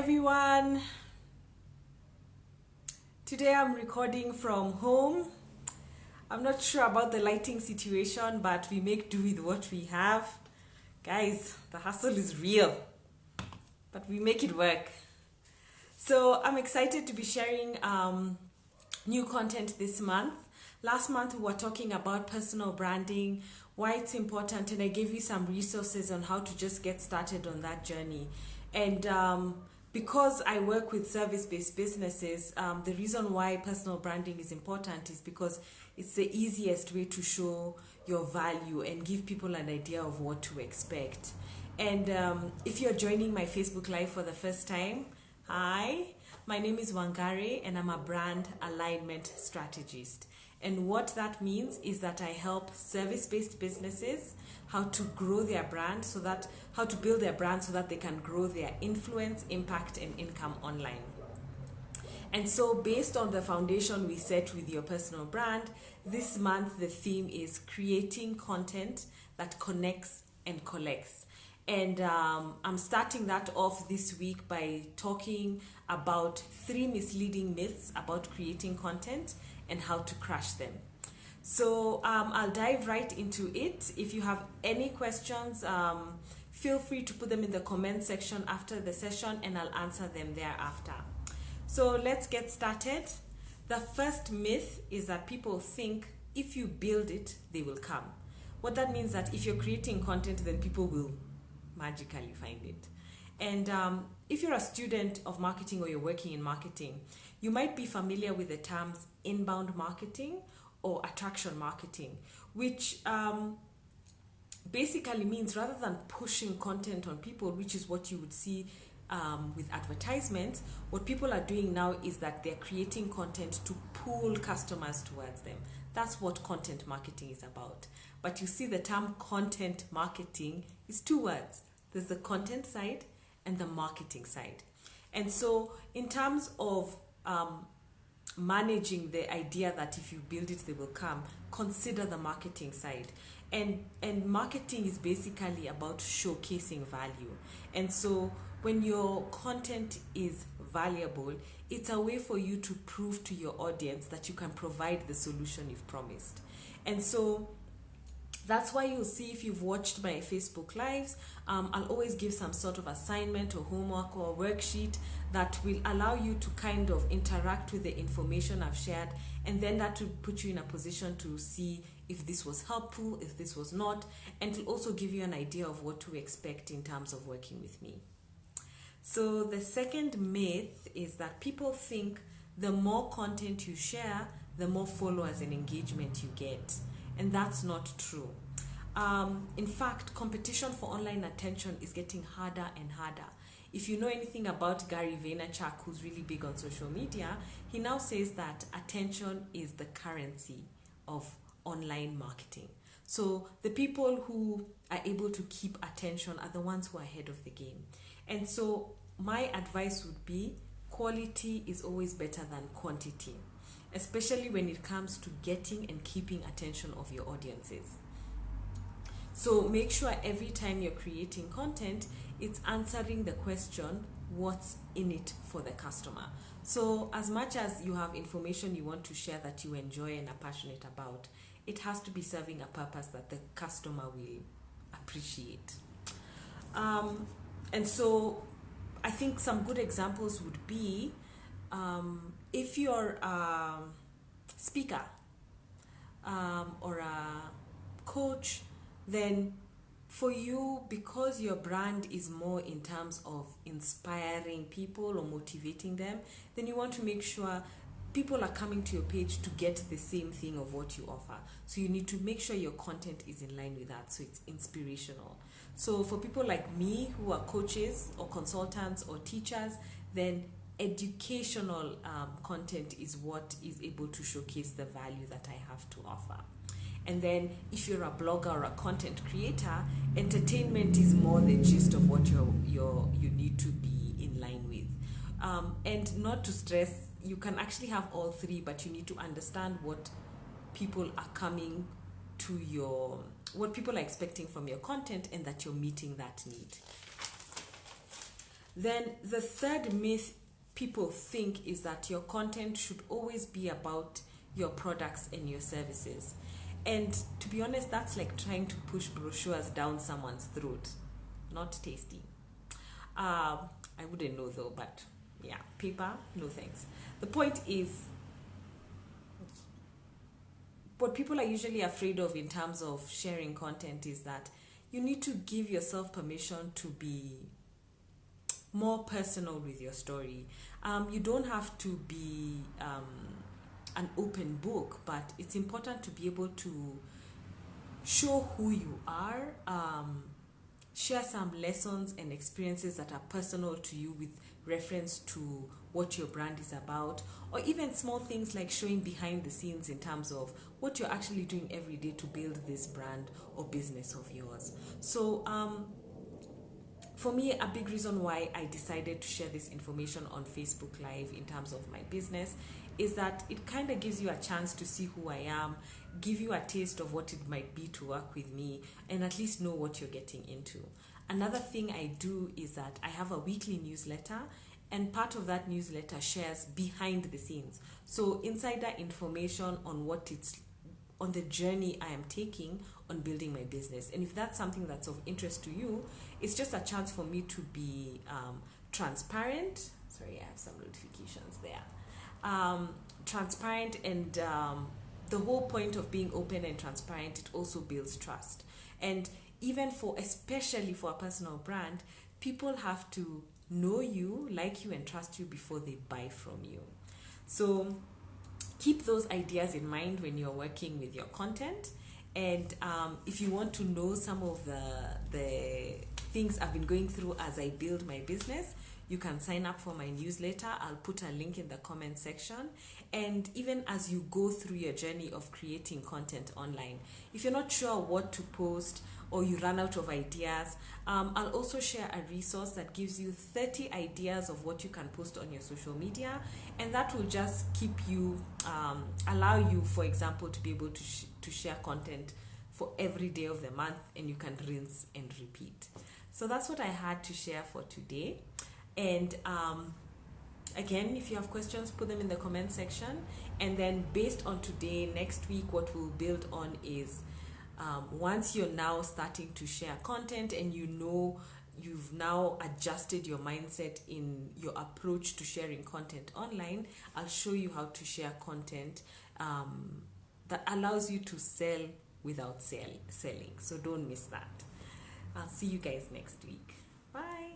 everyone. Today I'm recording from home. I'm not sure about the lighting situation, but we make do with what we have. Guys, the hustle is real, but we make it work. So I'm excited to be sharing new content this month. Last month we were talking about personal branding, why it's important, and I gave you some resources on how to just get started on that journey. And because I work with service-based businesses, the reason why personal branding is important is because it's the easiest way to show your value and give people an idea of what to expect. And if you're joining my Facebook Live for the first time, hi, my name is Wangari and I'm a brand alignment strategist. And what that means is that I help service-based businesses how to grow their brand how to build their brand so that they can grow their influence, impact, and income online. And so based on the foundation we set with your personal brand, this month the theme is creating content that connects and collects. And I'm starting that off this week by talking about 3 misleading myths about creating content and how to crush them. So I'll dive right into it. If you have any questions, feel free to put them in the comment section after the session and I'll answer them thereafter. So let's get started. The first myth is that people think if you build it, they will come. What that means that if you're creating content, then people will magically find it. And if you're a student of marketing or you're working in marketing, you might be familiar with the terms inbound marketing or attraction marketing, which basically means rather than pushing content on people, which is what you would see with advertisements, what people are doing now is that they're creating content to pull customers towards them. That's what content marketing is about. But you see, the term content marketing is 2 words. There's the content side and the marketing side. And so in terms of managing the idea that if you build it, they will come, consider the marketing side. And marketing is basically about showcasing value. And so when your content is valuable, it's a way for you to prove to your audience that you can provide the solution you've promised. And so that's why you'll see, if you've watched my Facebook Lives, I'll always give some sort of assignment or homework or worksheet that will allow you to kind of interact with the information I've shared, and then that will put you in a position to see if this was helpful, if this was not, and to also give you an idea of what to expect in terms of working with me. So the second myth is that people think the more content you share, the more followers and engagement you get. And that's not true. In fact, competition for online attention is getting harder and harder. If you know anything about Gary Vaynerchuk, who's really big on social media, he now says that attention is the currency of online marketing. So the people who are able to keep attention are the ones who are ahead of the game. And so my advice would be quality is always better than quantity, especially when it comes to getting and keeping attention of your audiences. So make sure every time you're creating content, it's answering the question, what's in it for the customer? So as much as you have information you want to share that you enjoy and are passionate about, it has to be serving a purpose that the customer will appreciate. And so I think some good examples would be, if you're a speaker or a coach, then for you, because your brand is more in terms of inspiring people or motivating them, then you want to make sure people are coming to your page to get the same thing of what you offer. So you need to make sure your content is in line with that, so it's inspirational. So for people like me who are coaches or consultants or teachers, then educational content is what is able to showcase the value that I have to offer. And then if you're a blogger or a content creator, entertainment is more the gist of what you need to be in line with. And not to stress, you can actually have all 3, but you need to understand what people are coming to what people are expecting from your content, and that you're meeting that need. Then the third myth people think is that your content should always be about your products and your services. And to be honest, that's like trying to push brochures down someone's throat. Not tasty. I wouldn't know though, but yeah, paper, no thanks. The point is, what people are usually afraid of in terms of sharing content is that you need to give yourself permission to be more personal with your story. You don't have to be an open book, but it's important to be able to show who you are, share some lessons and experiences that are personal to you with reference to what your brand is about, or even small things like showing behind the scenes in terms of what you're actually doing every day to build this brand or business of yours. So, for me, a big reason why I decided to share this information on Facebook Live in terms of my business is that it kind of gives you a chance to see who I am, give you a taste of what it might be to work with me, and at least know what you're getting into. Another thing I do is that I have a weekly newsletter, and part of that newsletter shares behind the scenes. So insider information on what it's on the journey I am taking on building my business. And if that's something that's of interest to you, it's just a chance for me to be transparent. Sorry, I have some notifications there. Transparent, and the whole point of being open and transparent, it also builds trust. And even especially for a personal brand, people have to know you, like you, and trust you before they buy from you. So keep those ideas in mind when you're working with your content. And if you want to know some of the things I've been going through as I build my business, you can sign up for my newsletter. I'll put a link in the comment section. And even as you go through your journey of creating content online, if you're not sure what to post or you run out of ideas, I'll also share a resource that gives you 30 ideas of what you can post on your social media. And that will just keep you, allow you, for example, to be able to share content for every day of the month, and you can rinse and repeat. So that's what I had to share for today. And again, if you have questions, put them in the comment section. And then based on today, next week, what we'll build on is once you're now starting to share content and you know you've now adjusted your mindset in your approach to sharing content online, I'll show you how to share content that allows you to sell without selling. So don't miss that. I'll see you guys next week. Bye.